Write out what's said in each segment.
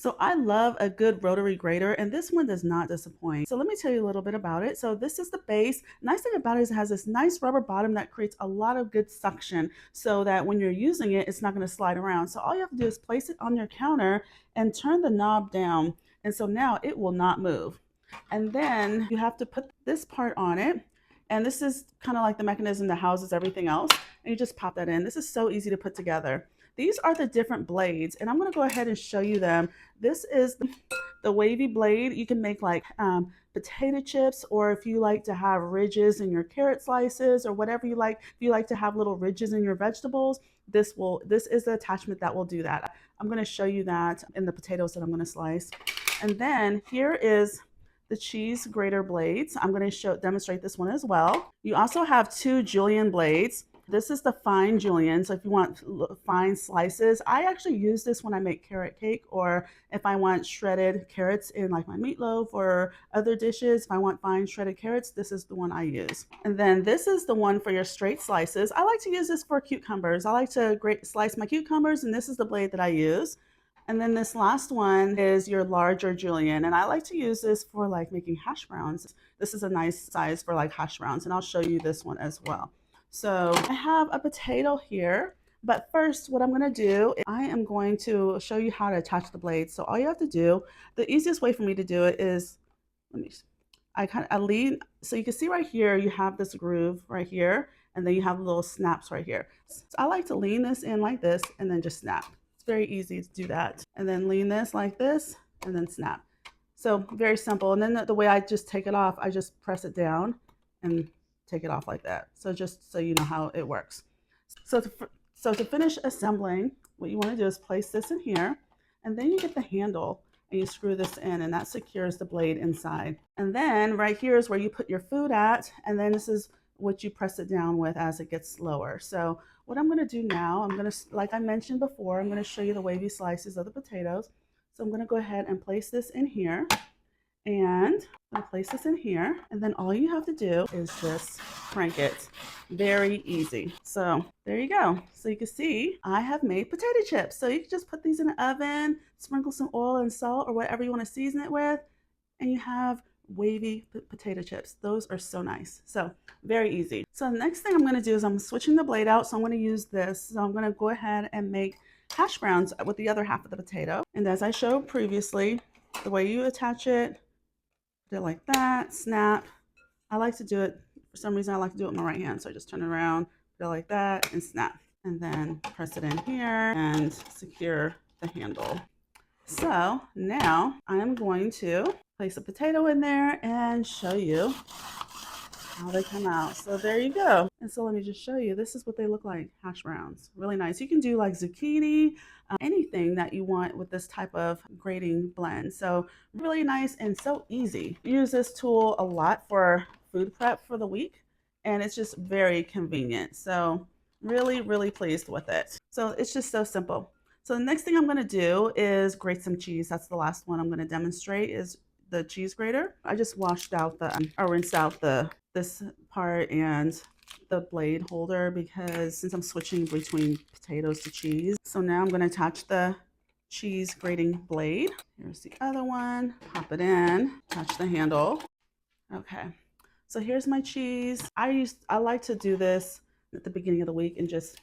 So I love a good rotary grater, and this one does not disappoint. So let me tell you a little bit about it. So this is the base. Nice thing about it is it has this nice rubber bottom that creates a lot of good suction so that when you're using it, it's not going to slide around. So all you have to do is place it on your counter and turn the knob down. And so now it will not move. And then you have to put this part on it. And this is kind of like the mechanism that houses everything else. And you just pop that in. This is so easy to put together. These are the different blades, and I'm going to go ahead and show you them. This is the wavy blade. You can make like potato chips, or if you like to have ridges in your carrot slices or whatever you like. If you like to have little ridges in your vegetables, this is the attachment that will do that. I'm going to show you that in the potatoes that I'm going to slice. And then here is the cheese grater blades. I'm going to demonstrate this one as well. You also have two julienne blades. This is the fine julienne, so if you want fine slices, I actually use this when I make carrot cake, or if I want shredded carrots in like my meatloaf or other dishes. If I want fine shredded carrots, this is the one I use. And then this is the one for your straight slices. I like to use this for cucumbers. I like to slice my cucumbers, and this is the blade that I use. And then this last one is your larger julienne, and I like to use this for like making hash browns. This is a nice size for like hash browns, and I'll show you this one as well. So I have a potato here, but first what I'm going to do, I am going to show you how to attach the blades. So all you have to do, the easiest way for me to do it is, I lean, so you can see right here, you have this groove right here, and then you have little snaps right here. So I like to lean this in like this and then just snap. It's very easy to do that. And then lean this like this and then snap. So very simple. And then the way I just take it off, I just press it down and take it off like that. So just so you know how it works. So to finish assembling, what you want to do is place this in here, and then you get the handle and you screw this in, and that secures the blade inside. And then right here is where you put your food at, and then this is what you press it down with as it gets lower. So what I'm going to do now, I'm going to, like I mentioned before, I'm going to show you the wavy slices of the potatoes. So I'm going to go ahead and place this in here. And I'm gonna place this in here, and then all you have to do is just crank it. Very easy. So there you go. So you can see I have made potato chips. So you can just put these in the oven, sprinkle some oil and salt or whatever you want to season it with, and you have wavy potato chips. Those are so nice. So very easy. So the next thing I'm going to do is I'm switching the blade out. So I'm going to use this. So I'm going to go ahead and make hash browns with the other half of the potato. And as I showed previously, the way you attach it, do it like that, snap. I like to do it, for some reason I like to do it with my right hand. So I just turn it around, do it like that, and snap. And then press it in here and secure the handle. So now I'm going to place a potato in there and show you how they come out. So there you go. And so let me just show you, this is what they look like, hash browns. Really nice. You can do like zucchini, anything that you want with this type of grating blend. So really nice and so easy. Use this tool a lot for food prep for the week, and it's just very convenient. So really, really pleased with it. So it's just so simple. So the next thing I'm going to do is grate some cheese. That's the last one I'm going to demonstrate, is the cheese grater. I just washed out or rinsed out this part and the blade holder, because since I'm switching between potatoes to cheese. So now I'm going to attach the cheese grating blade. Here's the other one. Pop it in, attach the handle. Okay. So here's my cheese. I like to do this at the beginning of the week and just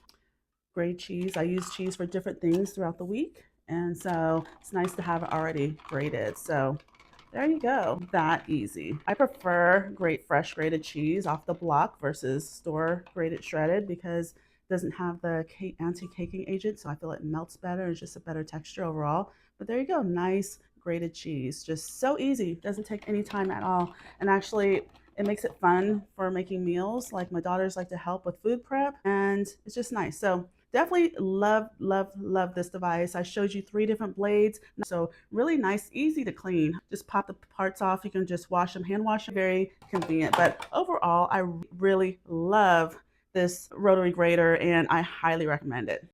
grate cheese. I use cheese for different things throughout the week, and so it's nice to have it already grated. So there you go, that easy. I prefer fresh grated cheese off the block versus store grated shredded, because it doesn't have the anti-caking agent, so I feel it melts better. It's just a better texture overall. But there you go, nice grated cheese. Just so easy, doesn't take any time at all. And actually, it makes it fun for making meals. Like my daughters like to help with food prep, and it's just nice. So definitely love, love, love this device. I showed you 3 different blades. So really nice, easy to clean. Just pop the parts off. You can just wash them, hand wash them. Very convenient. But overall, I really love this rotary grater, and I highly recommend it.